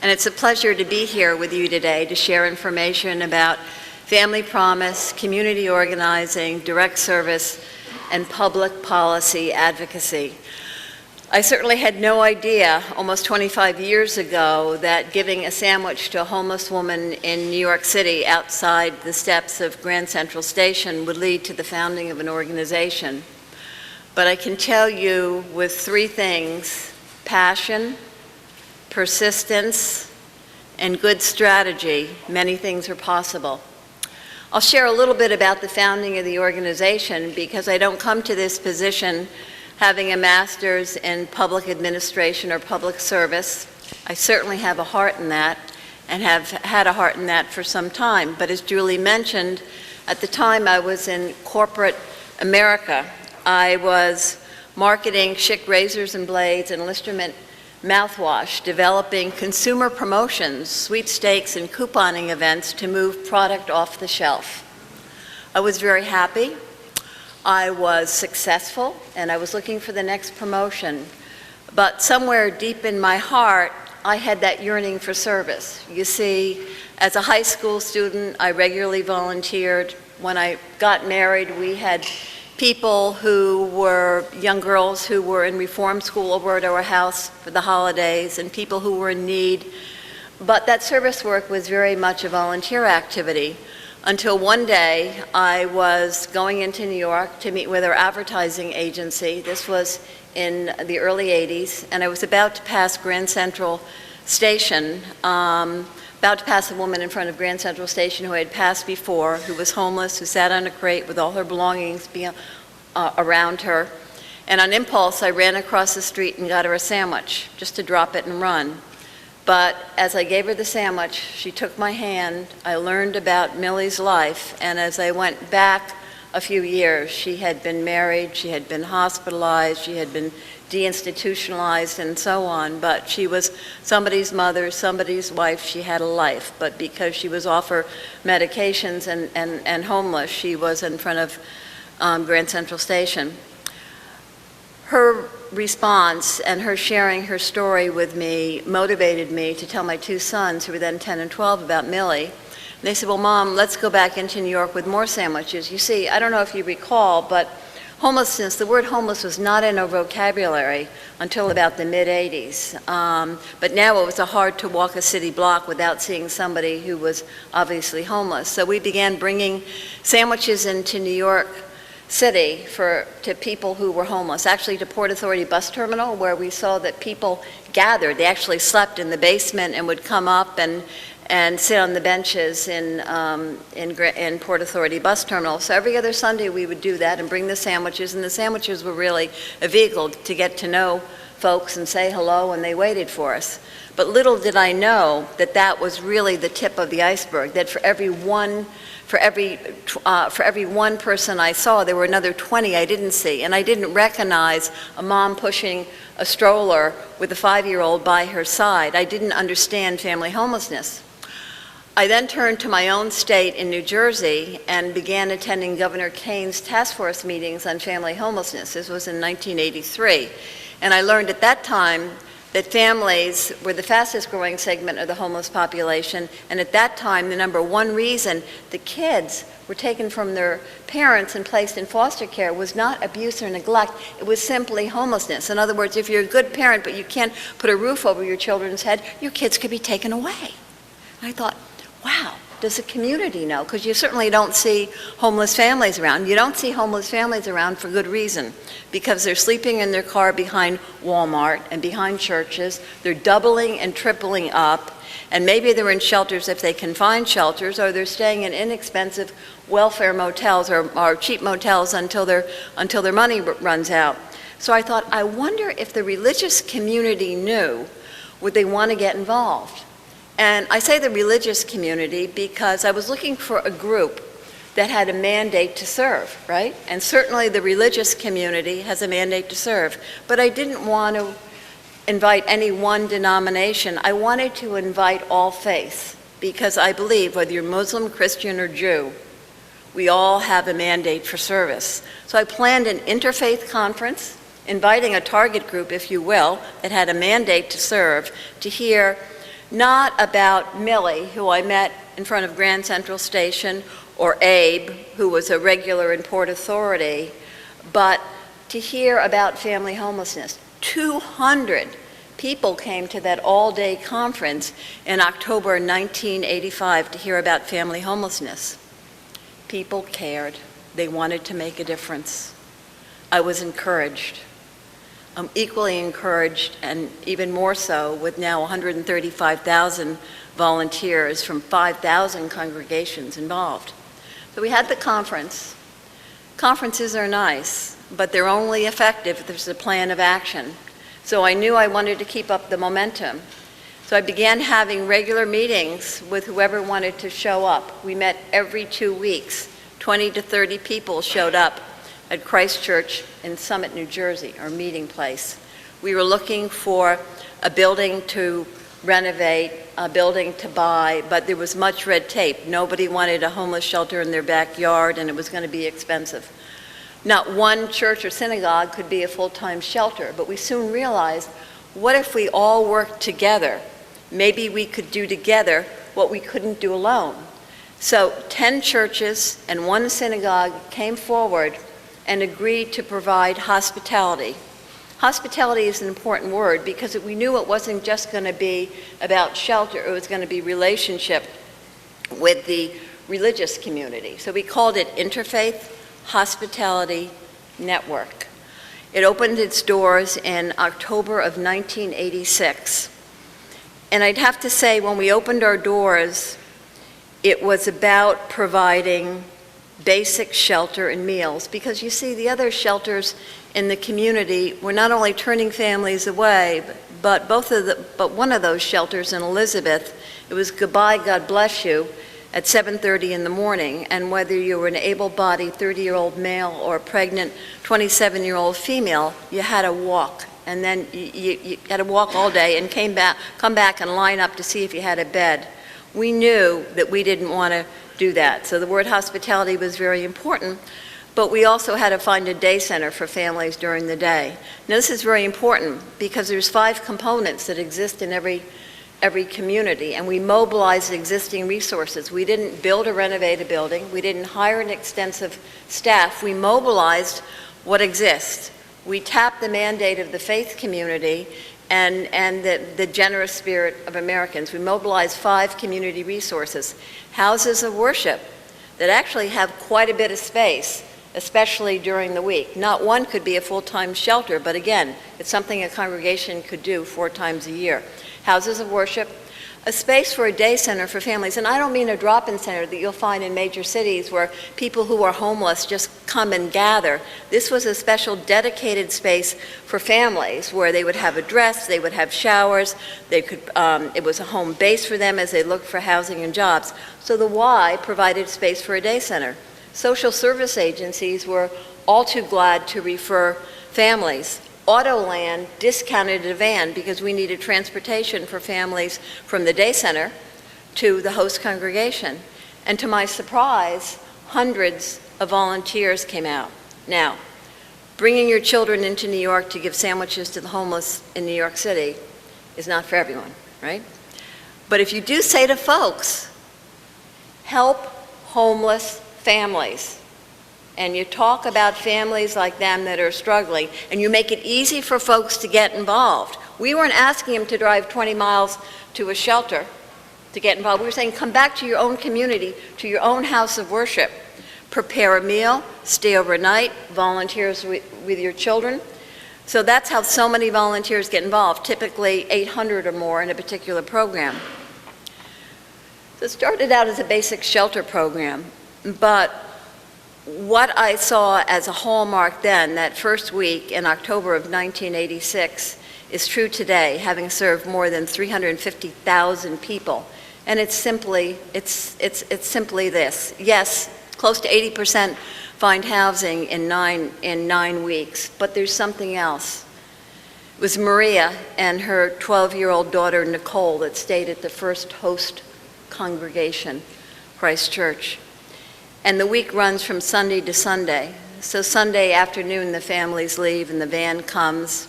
and it's a pleasure to be here with you today to share information about family promise, community organizing, direct service, and public policy advocacy. I certainly had no idea almost 25 years ago that giving a sandwich to a homeless woman in New York City outside the steps of Grand Central Station would lead to the founding of an organization. But I can tell you with three things: passion, persistence, and good strategy, many things are possible. I'll share a little bit about the founding of the organization because I don't come to this position having a master's in public administration or public service. I certainly have a heart in that and have had a heart in that for some time. But as Julie mentioned, at the time I was in corporate America. I was marketing Schick razors and blades and Listermann mouthwash, developing consumer promotions, sweepstakes, and couponing events to move product off the shelf. I was very happy. I was successful, and I was looking for the next promotion. But somewhere deep in my heart, I had that yearning for service. You see, as a high school student, I regularly volunteered. When I got married, we had people who were young girls who were in reform school over at our house for the holidays, and people who were in need. But that service work was very much a volunteer activity until one day I was going into New York to meet with our advertising agency. This was in the early 80s, and I was about to pass Grand Central Station, about to pass a woman in front of Grand Central Station who I had passed before, who was homeless, who sat on a crate with all her belongings around her. And on impulse, I ran across the street and got her a sandwich, just to drop it and run. But as I gave her the sandwich, she took my hand. I learned about Millie's life, and as I went back a few years, she had been married, she had been hospitalized, she had been deinstitutionalized and so on, but she was somebody's mother, somebody's wife. She had a life, but because she was off her medications and homeless, she was in front of Grand Central Station. Her response and her sharing her story with me motivated me to tell my two sons, who were then 10 and 12, about Millie. And they said, well, Mom, let's go back into New York with more sandwiches. You see, I don't know if you recall, but homelessness, the word homeless was not in our vocabulary until about the mid-'80s. But now it was hard to walk a city block without seeing somebody who was obviously homeless. So we began bringing sandwiches into New York City to people who were homeless, actually to Port Authority bus terminal, where we saw that people gathered. They actually slept in the basement and would come up and sit on the benches in Port Authority bus terminal. So every other Sunday we would do that and bring the sandwiches, and the sandwiches were really a vehicle to get to know folks and say hello, and they waited for us. But little did I know that that was really the tip of the iceberg, that for every one person I saw, there were another 20 I didn't see, and I didn't recognize a mom pushing a stroller with a 5-year-old by her side. I didn't understand family homelessness. I then turned to my own state in New Jersey and began attending Governor Kane's task force meetings on family homelessness. This was in 1983. And I learned at that time that families were the fastest growing segment of the homeless population, and at that time the number one reason the kids were taken from their parents and placed in foster care was not abuse or neglect, it was simply homelessness. In other words, if you're a good parent but you can't put a roof over your children's head, your kids could be taken away. And I thought, wow, does the community know? Because you certainly don't see homeless families around. You don't see homeless families around for good reason, because they're sleeping in their car behind Walmart and behind churches. They're doubling and tripling up, and maybe they're in shelters if they can find shelters, or they're staying in inexpensive welfare motels or cheap motels until their money runs out. So I thought, I wonder if the religious community knew, would they want to get involved? And I say the religious community because I was looking for a group that had a mandate to serve, right? And certainly the religious community has a mandate to serve. But I didn't want to invite any one denomination. I wanted to invite all faiths, because I believe whether you're Muslim, Christian, or Jew, we all have a mandate for service. So I planned an interfaith conference, inviting a target group, if you will, that had a mandate to serve, to hear not about Millie, who I met in front of Grand Central Station, or Abe, who was a regular in Port Authority, but to hear about family homelessness. 200 people came to that all-day conference in October 1985 to hear about family homelessness. People cared. They wanted to make a difference. I was encouraged. I'm equally encouraged, and even more so, with now 135,000 volunteers from 5,000 congregations involved. So we had the conference. Conferences are nice, but they're only effective if there's a plan of action. So I knew I wanted to keep up the momentum. So I began having regular meetings with whoever wanted to show up. We met every 2 weeks. 20 to 30 people showed up at Christ Church in Summit, New Jersey, our meeting place. We were looking for a building to renovate, a building to buy, but there was much red tape. Nobody wanted a homeless shelter in their backyard, and it was going to be expensive. Not one church or synagogue could be a full-time shelter, but we soon realized, what if we all worked together? Maybe we could do together what we couldn't do alone. So 10 churches and 1 synagogue came forward and agreed to provide hospitality. Hospitality is an important word because we knew it wasn't just going to be about shelter, it was going to be relationship with the religious community. So we called it Interfaith Hospitality Network. It opened its doors in October of 1986. And I'd have to say, when we opened our doors, it was about providing basic shelter and meals, because you see, the other shelters in the community were not only turning families away, but one of those shelters in Elizabeth, it was goodbye, God bless you, at 7:30 in the morning, and whether you were an able-bodied 30-year-old male or a pregnant 27-year-old female, you had to walk, and then you had to walk all day and come back and line up to see if you had a bed. We knew that we didn't want to do that, so the word hospitality was very important, but we also had to find a day center for families during the day. Now this is very important because there's 5 components that exist in every community, and we mobilized existing resources. We didn't build or renovate a building. We didn't hire an extensive staff. We mobilized what exists. We tapped the mandate of the faith community and the generous spirit of Americans. We mobilized 5 community resources. Houses of worship that actually have quite a bit of space, especially during the week. Not one could be a full-time shelter, but again, it's something a congregation could do 4 times a year. Houses of worship, a space for a day center for families, and I don't mean a drop-in center that you'll find in major cities where people who are homeless just come and gather. This was a special dedicated space for families where they would have a dress, they would have showers, it was a home base for them as they looked for housing and jobs. So the Y provided space for a day center. Social service agencies were all too glad to refer families. Autoland discounted a van because we needed transportation for families from the day center to the host congregation. And to my surprise, hundreds of volunteers came out. Now, bringing your children into New York to give sandwiches to the homeless in New York City is not for everyone, right? But if you do say to folks, help homeless families, and you talk about families like them that are struggling, and you make it easy for folks to get involved. We weren't asking them to drive 20 miles to a shelter to get involved. We were saying, come back to your own community, to your own house of worship. Prepare a meal, stay overnight, volunteers with your children. So that's how so many volunteers get involved, typically 800 or more in a particular program. So it started out as a basic shelter program, but what I saw as a hallmark then, that first week in October of 1986, is true today, having served more than 350,000 people. And it's simply this. Yes, close to 80% find housing in nine weeks, but there's something else. It was Maria and her 12-year-old daughter, Nicole, that stayed at the first host congregation, Christ Church. And the week runs from Sunday to Sunday. So Sunday afternoon, the families leave and the van comes.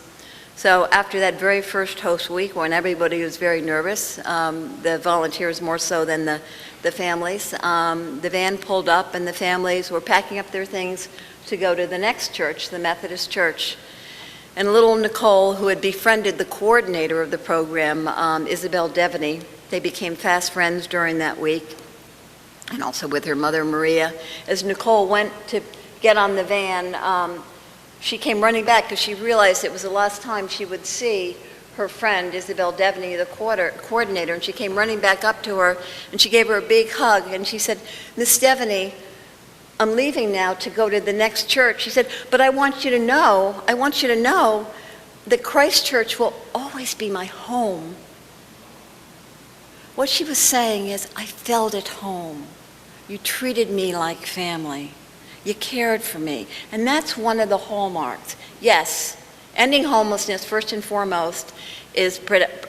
So after that very first host week, when everybody was very nervous, the volunteers more so than the families, the van pulled up and the families were packing up their things to go to the next church, the Methodist church. And little Nicole, who had befriended the coordinator of the program, Isabel Devaney, they became fast friends during that week, and also with her mother, Maria. As Nicole went to get on the van, she came running back because she realized it was the last time she would see her friend, Isabel Devaney, the coordinator, and she came running back up to her, and she gave her a big hug, and she said, "Miss Devaney, I'm leaving now to go to the next church." She said, "But I want you to know that Christ Church will always be my home." What she was saying is, I felt at home. You treated me like family. You cared for me. And that's one of the hallmarks. Yes, ending homelessness, first and foremost, is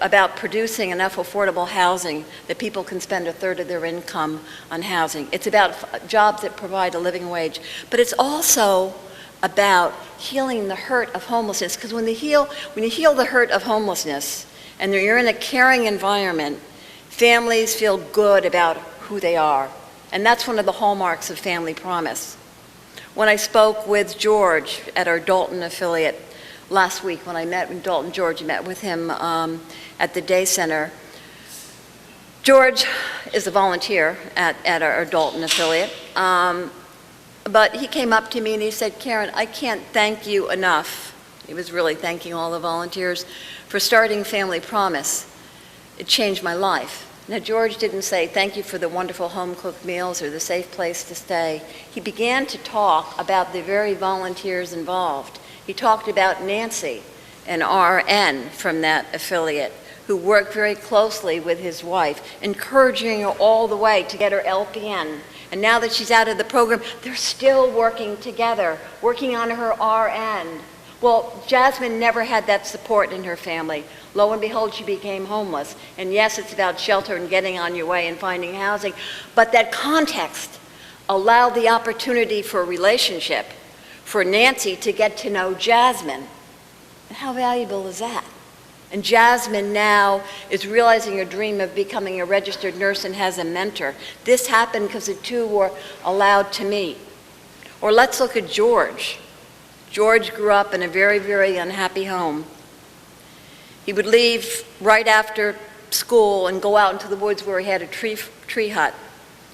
about producing enough affordable housing that people can spend a third of their income on housing. It's about jobs that provide a living wage. But it's also about healing the hurt of homelessness. Because when you heal the hurt of homelessness, and you're in a caring environment, families feel good about who they are. And that's one of the hallmarks of Family Promise. When I spoke with George at our Dalton affiliate last week, when I met with Dalton George, I met with him at the day center. George is a volunteer at our Dalton affiliate, but he came up to me and he said, "Karen, I can't thank you enough." He was really thanking all the volunteers for starting Family Promise. It changed my life. Now, George didn't say, "Thank you for the wonderful home-cooked meals or the safe place to stay." He began to talk about the very volunteers involved. He talked about Nancy, an RN from that affiliate, who worked very closely with his wife, encouraging her all the way to get her LPN. And now that she's out of the program, they're still working together, working on her RN. Well, Jasmine never had that support in her family. Lo and behold, she became homeless. And yes, it's about shelter and getting on your way and finding housing, but that context allowed the opportunity for a relationship, for Nancy to get to know Jasmine. And how valuable is that? And Jasmine now is realizing her dream of becoming a registered nurse and has a mentor. This happened because the two were allowed to meet. Or let's look at George. George grew up in a very, very unhappy home. He would leave right after school and go out into the woods where he had a tree hut.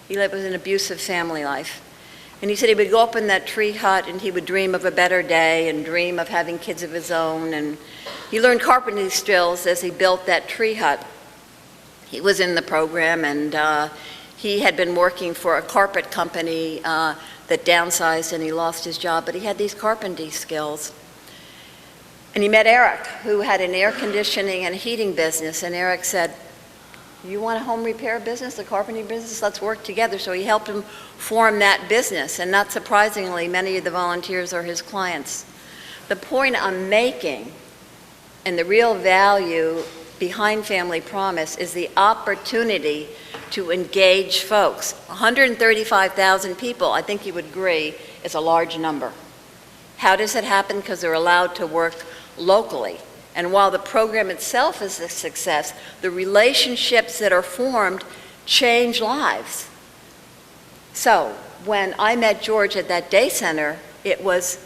He lived with an abusive family life. And he said he would go up in that tree hut and he would dream of a better day and dream of having kids of his own. And he learned carpentry skills as he built that tree hut. He was in the program, and he had been working for a carpet company that downsized and he lost his job, but he had these carpentry skills. And he met Eric, who had an air conditioning and heating business, and Eric said, "You want a home repair business, a carpentry business? Let's work together." So he helped him form that business, and not surprisingly, many of the volunteers are his clients. The point I'm making, and the real value behind Family Promise, is the opportunity to engage folks. 135,000 people, I think you would agree, is a large number. How does it happen? Because they're allowed to work locally. And while the program itself is a success, the relationships that are formed change lives. So when I met George at that day center, it was,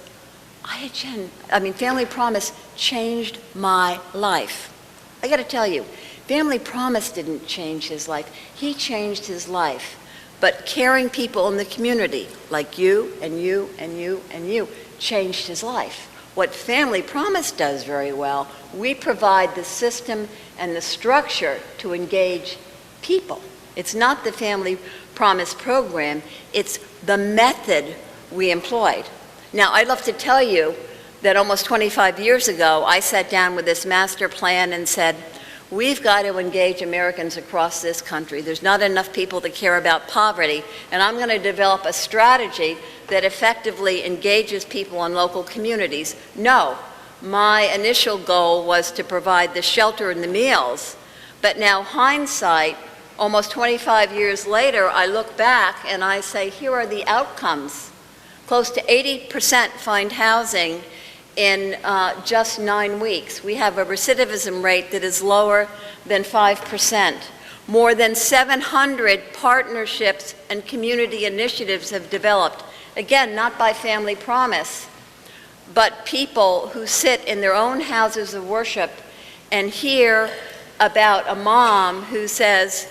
Family Promise changed my life. I got to tell you, Family Promise didn't change his life. He changed his life. But caring people in the community, like you and you and you and you, changed his life. What Family Promise does very well, we provide the system and the structure to engage people. It's not the Family Promise program, it's the method we employed. Now, I'd love to tell you that almost 25 years ago, I sat down with this master plan and said, we've got to engage Americans across this country. There's not enough people that care about poverty, and I'm going to develop a strategy that effectively engages people in local communities. No, my initial goal was to provide the shelter and the meals, but now hindsight, almost 25 years later, I look back and I say, here are the outcomes. Close to 80% find housing in just 9 weeks. We have a recidivism rate that is lower than 5%. More than 700 partnerships and community initiatives have developed. Again, not by family promise, but people who sit in their own houses of worship and hear about a mom who says,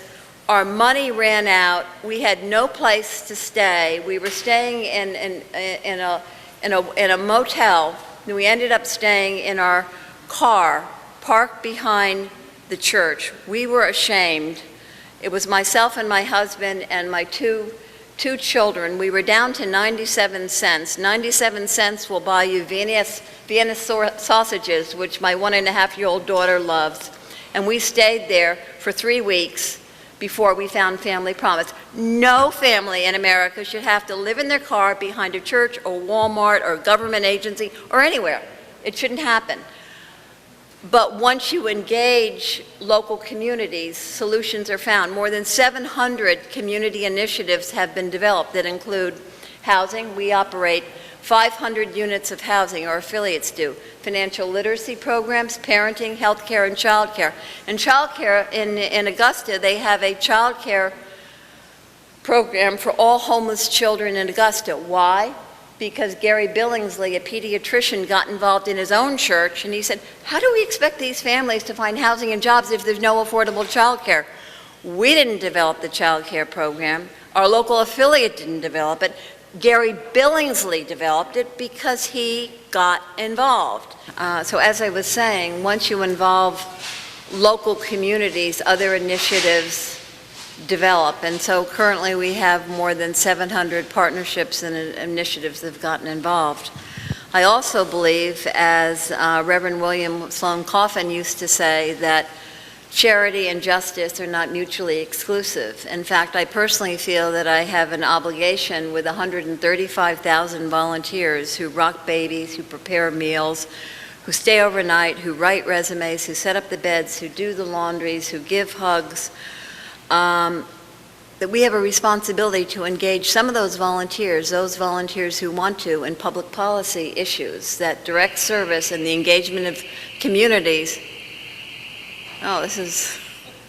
our money ran out, we had no place to stay, we were staying in a motel, and we ended up staying in our car parked behind the church. We were ashamed. It was myself and my husband and my two children. We were down to 97 cents. 97 cents will buy you Vienna sausages, which my 1.5-year-old daughter loves. And we stayed there for 3 weeks before we found family promise. No family in America should have to live in their car behind a church or Walmart or a government agency or anywhere. It shouldn't happen. But once you engage local communities, solutions are found. More than 700 community initiatives have been developed that include housing. We operate 500 units of housing, our affiliates do. Financial literacy programs, parenting, healthcare, and childcare. And childcare, in Augusta, they have a childcare program for all homeless children in Augusta. Why? Because Gary Billingsley, a pediatrician, got involved in his own church, and he said, how do we expect these families to find housing and jobs if there's no affordable childcare? We didn't develop the childcare program. Our local affiliate didn't develop it. Gary Billingsley developed it because he got involved. So as I was saying, once you involve local communities, other initiatives develop. And so currently we have more than 700 partnerships and initiatives that have gotten involved. I also believe, as Reverend William Sloane Coffin used to say, that charity and justice are not mutually exclusive. In fact, I personally feel that I have an obligation with 135,000 volunteers who rock babies, who prepare meals, who stay overnight, who write resumes, who set up the beds, who do the laundries, who give hugs, that we have a responsibility to engage some of those volunteers who want to, in public policy issues, that direct service and the engagement of communities. Oh, this is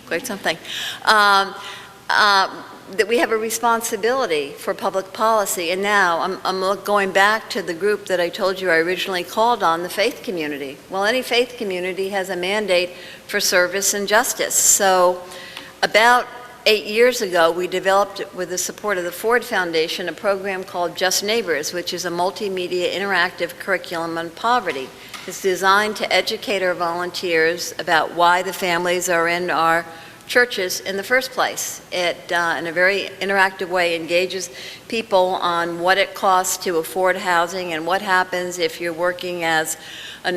quite something. That we have a responsibility for public policy. And now I'm going back to the group that I told you I originally called on, the faith community. Well, any faith community has a mandate for service and justice. So about 8 years ago, we developed, with the support of the Ford Foundation, a program called Just Neighbors, which is a multimedia interactive curriculum on poverty. It's designed to educate our volunteers about why the families are in our churches in the first place. It, in a very interactive way, engages people on what it costs to afford housing and what happens if you're working as a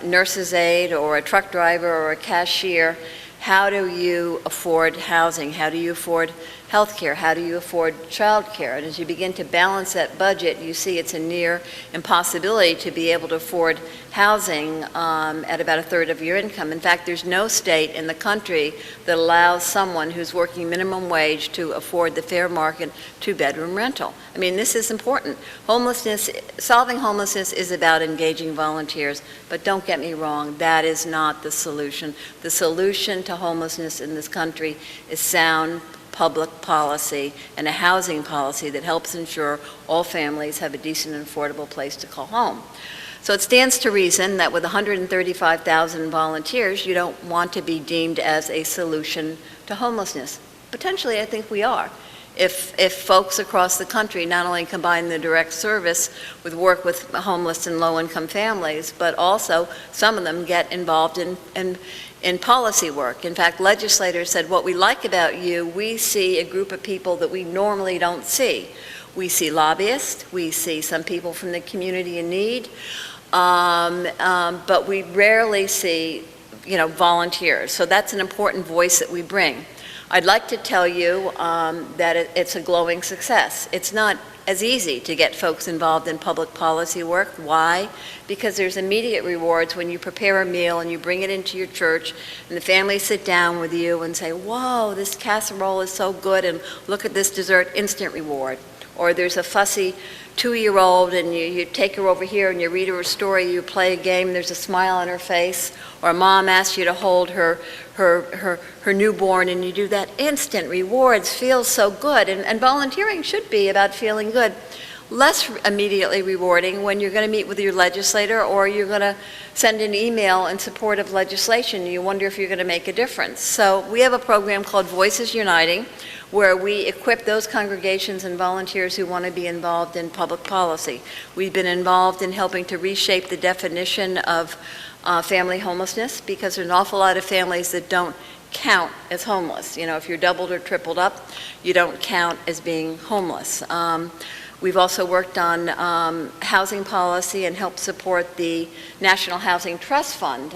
nurse's aide or a truck driver or a cashier. How do you afford housing? How do you afford health care? How do you afford child care? And as you begin to balance that budget, you see it's a near impossibility to be able to afford housing at about a third of your income. In fact, there's no state in the country that allows someone who's working minimum wage to afford the fair market 2-bedroom rental. I mean, this is important. Solving homelessness is about engaging volunteers, but don't get me wrong, that is not the solution. The solution to homelessness in this country is sound public policy and a housing policy that helps ensure all families have a decent and affordable place to call home. So it stands to reason that with 135,000 volunteers, you don't want to be deemed as a solution to homelessness. Potentially, I think we are. If folks across the country not only combine the direct service with work with homeless and low-income families, but also some of them get involved in policy work. In fact, legislators said, what we like about you, we see a group of people that we normally don't see. We see lobbyists, we see some people from the community in need, but we rarely see, volunteers. So that's an important voice that we bring. I'd like to tell you that it's a glowing success. It's not as easy to get folks involved in public policy work. Why? Because there's immediate rewards when you prepare a meal and you bring it into your church and the family sit down with you and say, whoa, this casserole is so good and look at this dessert, instant reward. or there's a fussy 2-year-old and you take her over here and you read her a story, you play a game, there's a smile on her face, or a mom asks you to hold her newborn and you do that. Instant rewards feel so good, and volunteering should be about feeling good. Less immediately rewarding when you're going to meet with your legislator or you're going to send an email in support of legislation and you wonder if you're going to make a difference. So we have a program called Voices Uniting, where we equip those congregations and volunteers who want to be involved in public policy. We've been involved in helping to reshape the definition of family homelessness, because there's an awful lot of families that don't count as homeless. You know, if you're doubled or tripled up, you don't count as being homeless. We've also worked on housing policy and helped support the National Housing Trust Fund.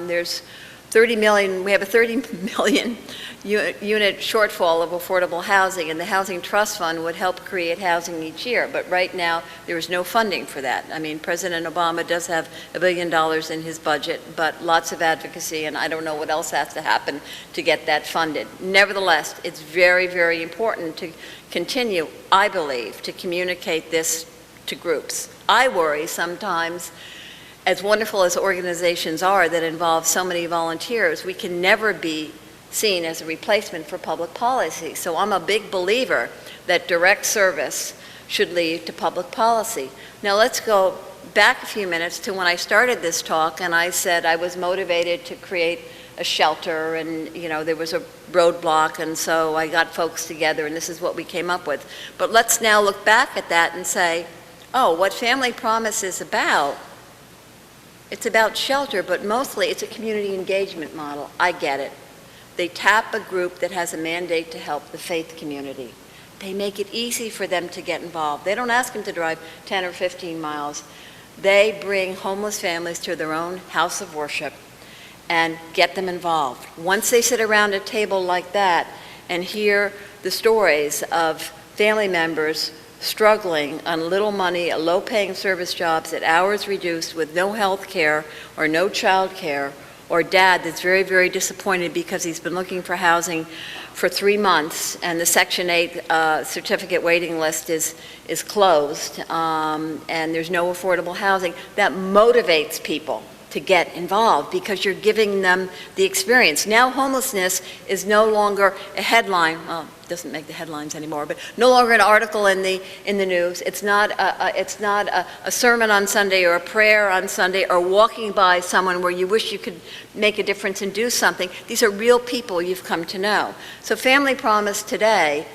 There's 30 million, we have a 30 million unit shortfall of affordable housing, and the Housing Trust Fund would help create housing each year. But right now, there is no funding for that. I mean, President Obama does have $1 billion in his budget, but lots of advocacy, and I don't know what else has to happen to get that funded. Nevertheless, it's very, very important to continue, I believe, to communicate this to groups. I worry sometimes, as wonderful as organizations are that involve so many volunteers, we can never be seen as a replacement for public policy. So I'm a big believer that direct service should lead to public policy. Now let's go back a few minutes to when I started this talk, and I said I was motivated to create a shelter, and you know, there was a roadblock, and so I got folks together and this is what we came up with. But let's now look back at that and say, oh, what Family Promise is about, it's about shelter, but mostly it's a community engagement model. I get it. They tap a group that has a mandate to help the faith community. They make it easy for them to get involved. They don't ask them to drive 10 or 15 miles. They bring homeless families to their own house of worship and get them involved. Once they sit around a table like that and hear the stories of family members struggling on little money, low-paying service jobs at hours reduced with no health care or no child care, or dad that's very, very disappointed because he's been looking for housing for 3 months and the Section 8 certificate waiting list is closed, and there's no affordable housing, that motivates people to get involved because you're giving them the experience. Now homelessness is no longer a headline, well, it doesn't make the headlines anymore, but no longer an article in the news. It's not a sermon on Sunday or a prayer on Sunday or walking by someone where you wish you could make a difference and do something. These are real people you've come to know. So Family Promise today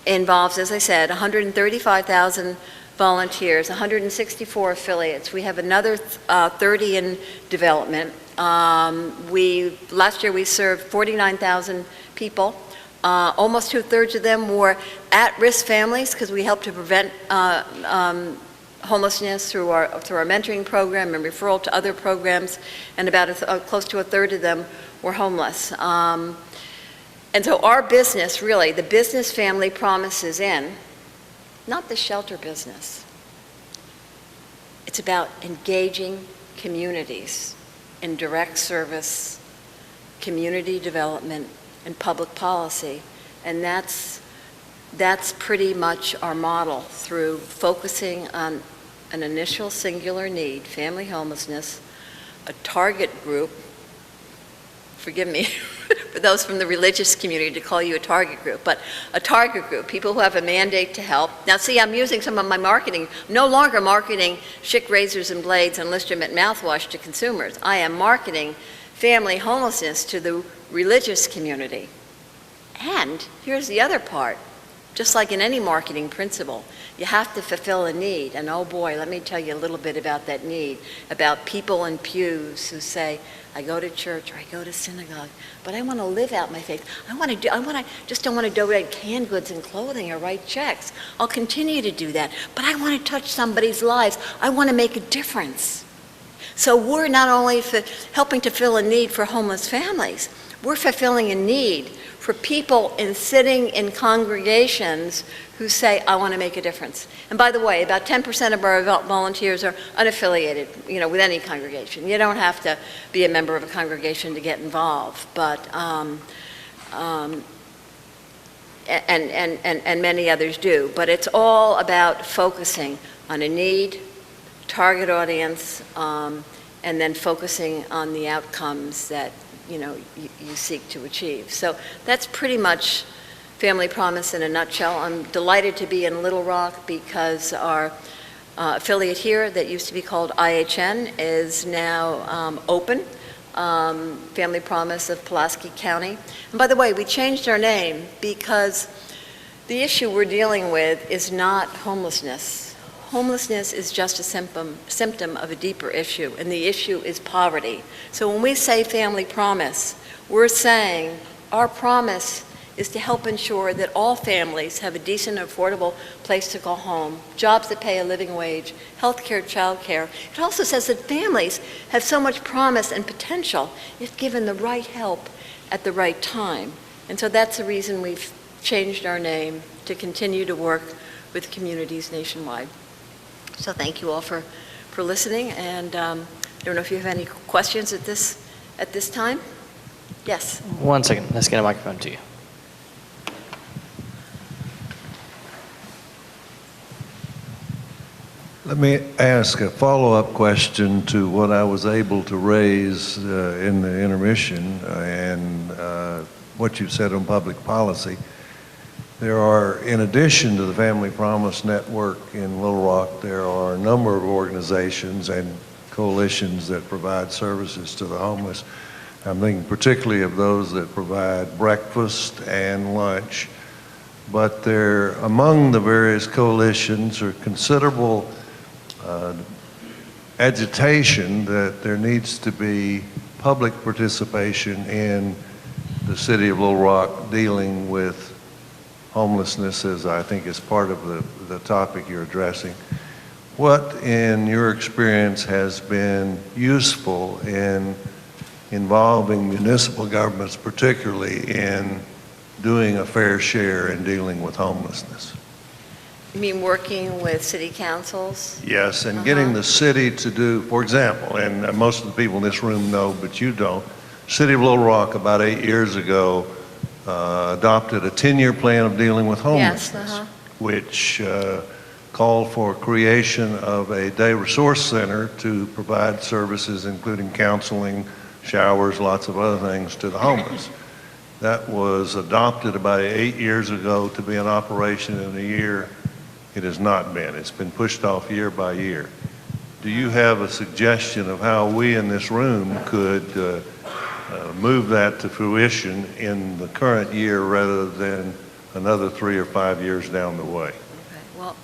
involves, as I said, 135,000 volunteers, 164 affiliates. We have another 30 in development. Last year we served 49,000 people. Almost 2/3 of them were at-risk families because we help to prevent homelessness through our mentoring program and referral to other programs, and about close to 1/3 of them were homeless. And so our business, really, the business Family Promise is in, not the shelter business. It's about engaging communities in direct service, community development, and public policy. And that's pretty much our model, through focusing on an initial singular need, family homelessness, a target group. Forgive me for those from the religious community to call you a target group, but a target group, people who have a mandate to help. Now see, I'm using some of my marketing, no longer marketing Schick razors and blades and Listerine mouthwash to consumers. I am marketing family homelessness to the religious community. And here's the other part. Just like in any marketing principle, you have to fulfill a need. And oh boy, let me tell you a little bit about that need, about people in pews who say, I go to church or I go to synagogue, but I want to live out my faith. Just don't want to donate canned goods and clothing or write checks. I'll continue to do that, but I want to touch somebody's lives. I want to make a difference. So we're not only helping to fill a need for homeless families, we're fulfilling a need for people sitting in congregations who say, I want to make a difference. And by the way, about 10% of our volunteers are unaffiliated, with any congregation. You don't have to be a member of a congregation to get involved. But and many others do. But it's all about focusing on a need, target audience, and then focusing on the outcomes that you seek to achieve. So that's pretty much Family Promise in a nutshell. I'm delighted to be in Little Rock because our affiliate here that used to be called IHN is now open. Family Promise of Pulaski County. And by the way, we changed our name because the issue we're dealing with is not homelessness. Homelessness is just a symptom of a deeper issue, and the issue is poverty. So when we say Family Promise, we're saying our promise is to help ensure that all families have a decent, affordable place to go home, jobs that pay a living wage, health care, child care. It also says that families have so much promise and potential if given the right help at the right time. And so that's the reason we've changed our name to continue to work with communities nationwide. So thank you all for listening, and I don't know if you have any questions at this time. Yes? 1 second, let's get a microphone to you. Let me ask a follow-up question to what I was able to raise in the intermission and what you said on public policy. There are, in addition to the Family Promise Network in Little Rock, there are a number of organizations and coalitions that provide services to the homeless. I'm thinking particularly of those that provide breakfast and lunch. But there, among the various coalitions, are considerable agitation that there needs to be public participation in the city of Little Rock dealing with homelessness, as I think is part of the topic you're addressing. What, in your experience, has been useful in involving municipal governments, particularly in doing a fair share in dealing with homelessness? You mean working with city councils? Yes, and getting the city to do, for example, and most of the people in this room know, but you don't, City of Little Rock about 8 years ago adopted a 10-year plan of dealing with homelessness, which called for creation of a day resource center to provide services including counseling, showers, lots of other things to the homeless. That was adopted about 8 years ago to be in operation in a year. It has not been. It's been pushed off year by year. Do you have a suggestion of how we in this room could move that to fruition in the current year rather than another 3 or 5 years down the way? Okay. Well,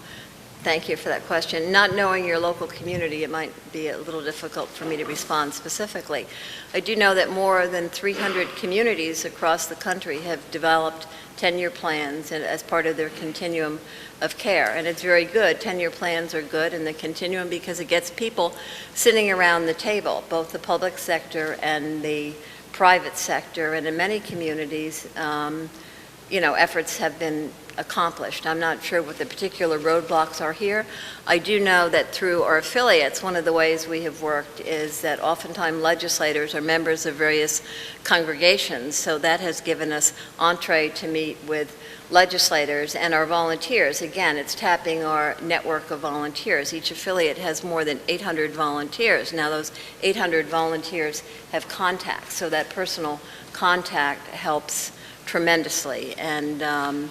thank you for that question. Not knowing your local community, it might be a little difficult for me to respond specifically. I do know that more than 300 communities across the country have developed 10-year plans as part of their continuum of care. And it's very good. 10-year plans are good in the continuum because it gets people sitting around the table, both the public sector and the private sector. And in many communities, efforts have been accomplished. I'm not sure what the particular roadblocks are here. I do know that through our affiliates, one of the ways we have worked is that oftentimes legislators are members of various congregations, so that has given us entree to meet with legislators and our volunteers. Again, it's tapping our network of volunteers. Each affiliate has more than 800 volunteers. Now those 800 volunteers have contacts, so that personal contact helps tremendously. And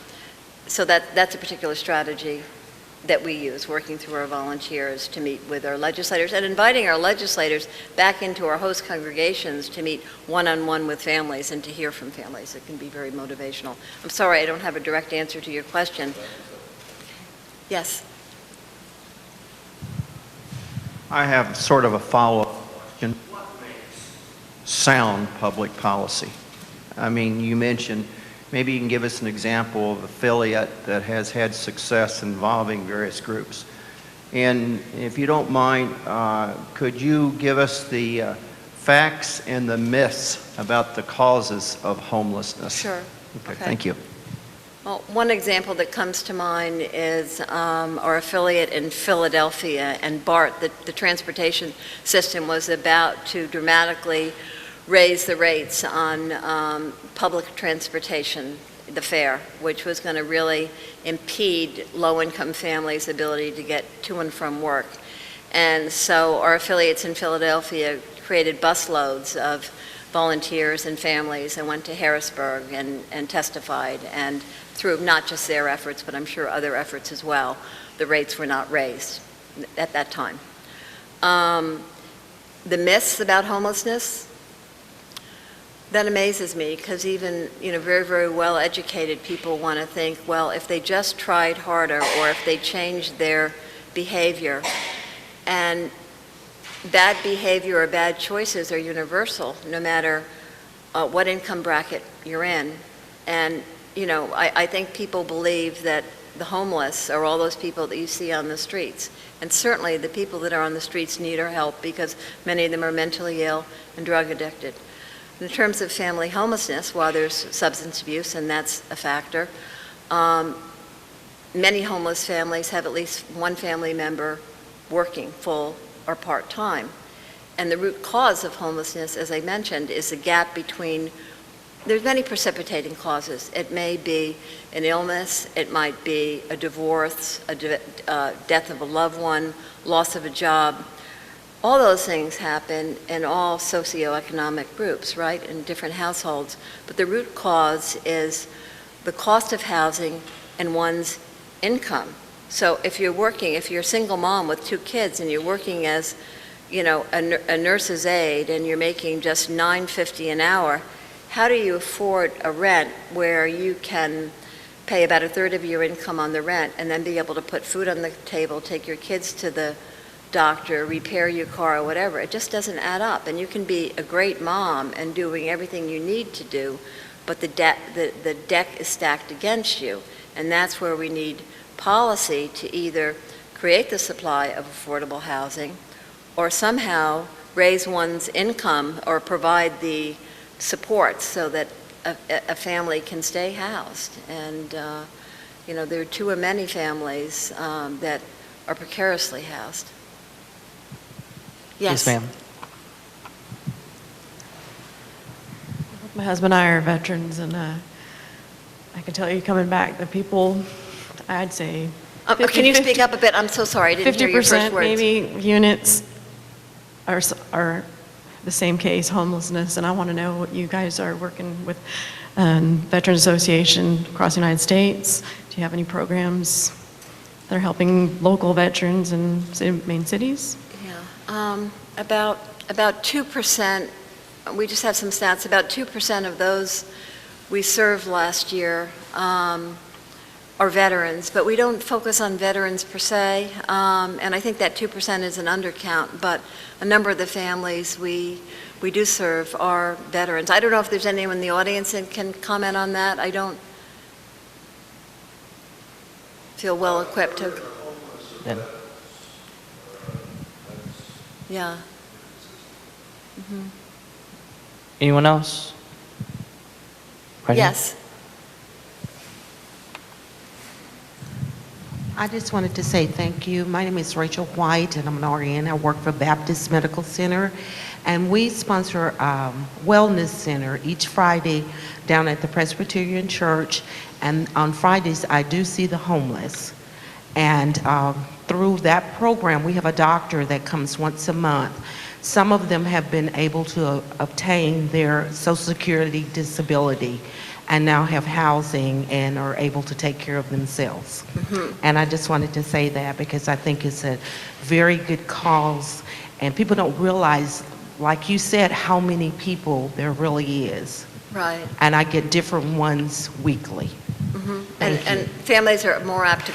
so that's a particular strategy that we use, working through our volunteers to meet with our legislators and inviting our legislators back into our host congregations to meet one-on-one with families and to hear from families. It can be very motivational. I'm sorry I don't have a direct answer to your question. Yes? I have sort of a follow-up question. What makes sound public policy? I mean, you mentioned, maybe you can give us an example of affiliate that has had success involving various groups. And if you don't mind, could you give us the facts and the myths about the causes of homelessness? Sure. Okay, thank you. Well, one example that comes to mind is our affiliate in Philadelphia and BART. The transportation system was about to dramatically raise the rates on public transportation, the fare, which was going to really impede low-income families' ability to get to and from work. And so our affiliates in Philadelphia created busloads of volunteers and families and went to Harrisburg and testified. And through not just their efforts, but I'm sure other efforts as well, the rates were not raised at that time. The myths about homelessness, that amazes me, because even, very, very well-educated people want to think, well, if they just tried harder or if they changed their behavior, and bad behavior or bad choices are universal, no matter what income bracket you're in. And, I think people believe that the homeless are all those people that you see on the streets. And certainly the people that are on the streets need our help, because many of them are mentally ill and drug addicted. In terms of family homelessness, while there's substance abuse, and that's a factor, many homeless families have at least one family member working full or part-time. And the root cause of homelessness, as I mentioned, is the gap between, there's many precipitating causes. It may be an illness, it might be a divorce, death of a loved one, loss of a job. All those things happen in all socioeconomic groups, right, in different households. But the root cause is the cost of housing and one's income. So if you're a single mom with 2 kids and you're working as, a nurse's aide and you're making just $9.50 an hour, how do you afford a rent where you can pay about a third of your income on the rent and then be able to put food on the table, take your kids to the doctor, repair your car, or whatever? It just doesn't add up. And you can be a great mom and doing everything you need to do, but the deck is stacked against you. And that's where we need policy to either create the supply of affordable housing or somehow raise one's income or provide the support so that a family can stay housed. And, there are too many families that are precariously housed. Yes, ma'am. My husband and I are veterans, and I can tell you, coming back, the people, I'd say, can you speak up a bit? I'm so sorry, I didn't hear your first 50% words. maybe units are the same case, homelessness, and I want to know what you guys are working with Veterans Association across the United States. Do you have any programs that are helping local veterans in main cities? Yeah, about 2%, we just have some stats, about 2% of those we served last year are veterans, but we don't focus on veterans per se, and I think that 2% is an undercount, but a number of the families we do serve are veterans. I don't know if there's anyone in the audience that can comment on that. I don't feel well equipped to. Yeah. Yeah. Anyone else? Right here. Yes. I just wanted to say thank you. My name is Rachel White, and I'm an RN. I work for Baptist Medical Center, and we sponsor a wellness center each Friday down at the Presbyterian Church, and on Fridays I do see the homeless. And through that program, we have a doctor that comes once a month. Some of them have been able to obtain their Social Security disability and now have housing and are able to take care of themselves. And I just wanted to say that because I think it's a very good cause, and people don't realize, like you said, how many people there really is. Right. And I get different ones weekly. Thank you. And families are more apt to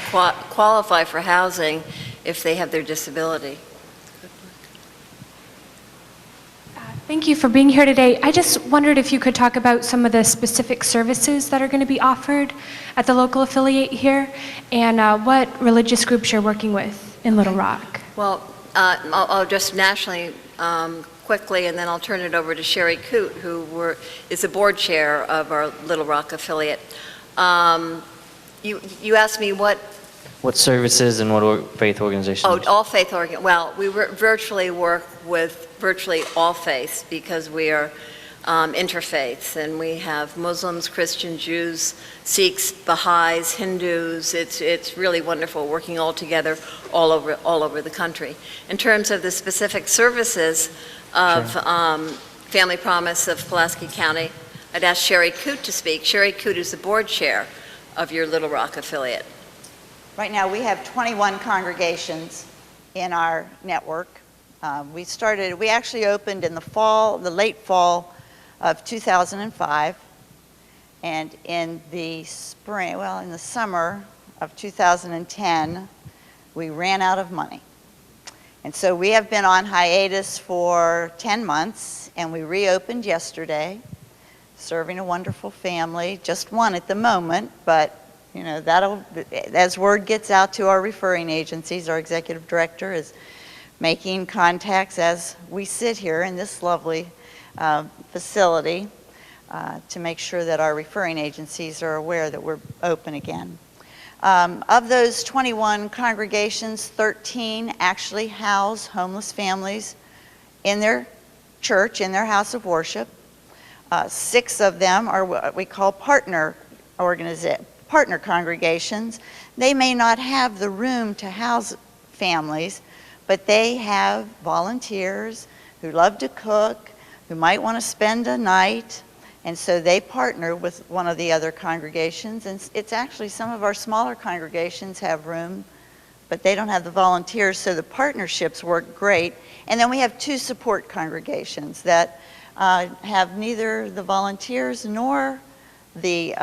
qualify for housing if they have their disability. Thank you for being here today. I just wondered if you could talk about some of the specific services that are going to be offered at the local affiliate here, and what religious groups you're working with in Little Rock. Well, I'll just nationally quickly, and then I'll turn it over to Sherry Coote, who is the board chair of our Little Rock affiliate. You asked me what. What services and what faith organizations? Oh, all faith well, we virtually work with virtually all faiths because we are interfaiths, and we have Muslims, Christians, Jews, Sikhs, Baha'is, Hindus. It's really wonderful working all together all over the country. In terms of the specific services of Family Promise of Pulaski County, I'd ask Sherry Coote to speak. Sherry Coote is the board chair of your Little Rock affiliate. Right now, we have 21 congregations in our network. We actually opened in the late fall of 2005, and in the summer of 2010, we ran out of money. And so we have been on hiatus for 10 months, and we reopened yesterday, serving a wonderful family, just one at the moment, but you know, as word gets out to our referring agencies, our executive director is making contacts as we sit here in this lovely facility to make sure that our referring agencies are aware that we're open again. Of those 21 congregations, 13 actually house homeless families in their church, in their house of worship. 6 of them are what we call partner congregations. They may not have the room to house families, but they have volunteers who love to cook, who might want to spend a night, and so they partner with one of the other congregations. And it's actually some of our smaller congregations have room, but they don't have the volunteers, so the partnerships work great. And then we have 2 support congregations that have neither the volunteers nor the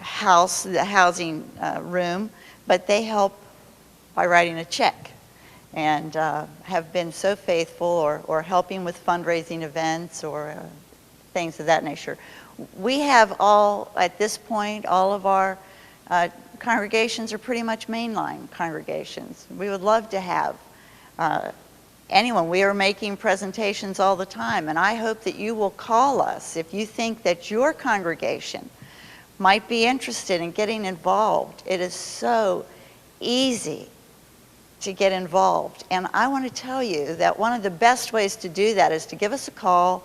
housing room, but they help by writing a check and have been so faithful or helping with fundraising events or things of that nature. We have at this point, all of our congregations are pretty much mainline congregations. We would love to have anyone. We are making presentations all the time, and I hope that you will call us if you think that your congregation might be interested in getting involved. It is so easy to get involved. And I want to tell you that one of the best ways to do that is to give us a call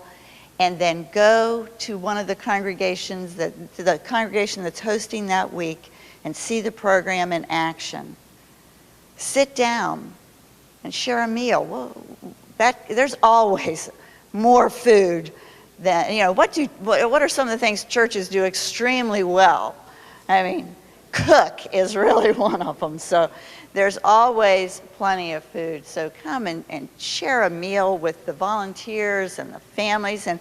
and then go to one of the congregations, to the congregation that's hosting that week, and see the program in action. Sit down and share a meal. Well, there's always more food than, you know, what are some of the things churches do extremely well? I mean, cook is really one of them. So there's always plenty of food. So come and share a meal with the volunteers and the families. And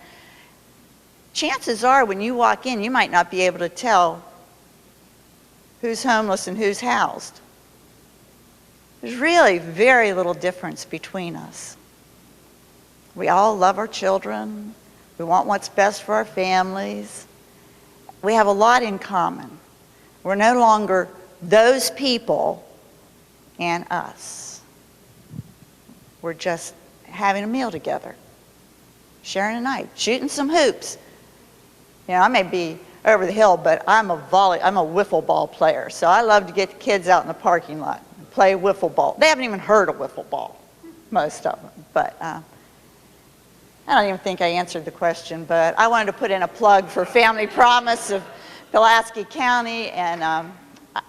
chances are when you walk in, you might not be able to tell who's homeless and who's housed. There's really very little difference between us. We all love our children. We want what's best for our families. We have a lot in common. We're no longer those people and us. We're just having a meal together, sharing a night, shooting some hoops. You know, I may be over the hill, but I'm a wiffle ball player, so I love to get the kids out in the parking lot and play wiffle ball. They haven't even heard of wiffle ball, most of them, but I don't even think I answered the question, but I wanted to put in a plug for Family Promise of Pulaski County, and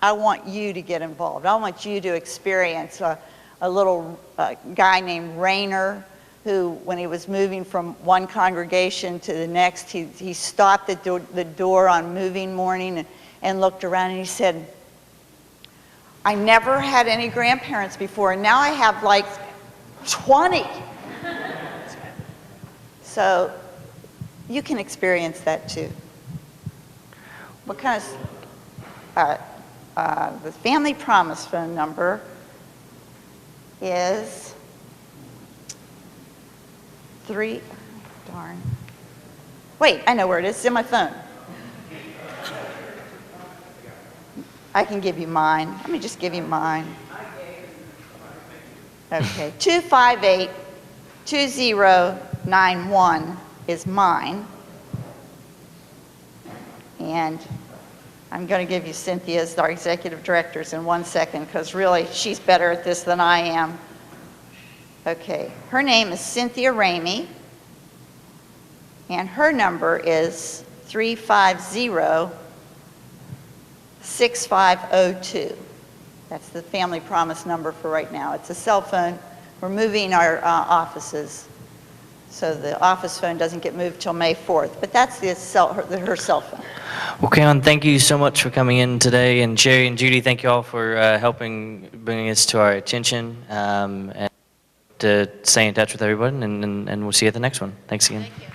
I want you to get involved. I want you to experience a little guy named Rayner, who, when he was moving from one congregation to the next, he stopped at the door on moving morning and looked around, and he said, I never had any grandparents before, and now I have like 20. So you can experience that too. What kind of, the Family Promise phone number is wait, I know where it is. It's in my phone. I can give you mine. Let me just give you mine. Okay, 258-2091 is mine. And I'm going to give you Cynthia's, our executive director's, in 1 second, because really she's better at this than I am. Okay, her name is Cynthia Ramey, And her number is 350-6502. That's the Family Promise number for right now. It's a cell phone. We're moving our offices, so the office phone doesn't get moved till May 4th. But that's her cell phone. Well, Kaylin, thank you so much for coming in today. And Sherry and Judy, thank you all for helping bringing this to our attention. And to stay in touch with everyone, and we'll see you at the next one. Thanks again. Thank you.